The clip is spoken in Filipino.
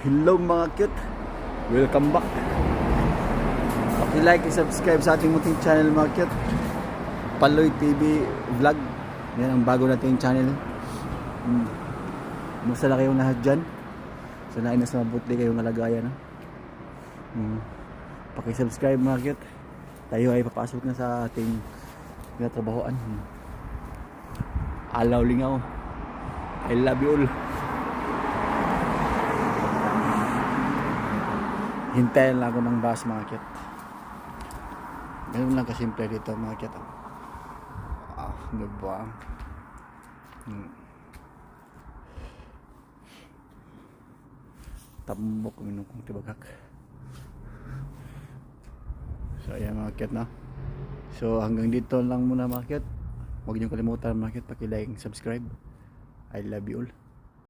Hello mga cute, welcome back. Paki-like and subscribe sa ating munting channel mga cute, Paloy TV Vlog. Yan ang bago nating channel. Musta na kayong lahat dyan? Sana ay nasa mabuti kayong alagayan. Paki-subscribe mga cute. Tayo ay papasok na sa ating trabahoan. Alaw lingaw, I love you all. Hintayin lang ako ng bus mga kit. Ganun lang kasimple dito mga kit. Diba? Tambok minum kong tibagak. So ayan mga kit na. So hanggang dito lang muna mga kit. Huwag niyong kalimutan mga kit, paki-like and subscribe. I love you all.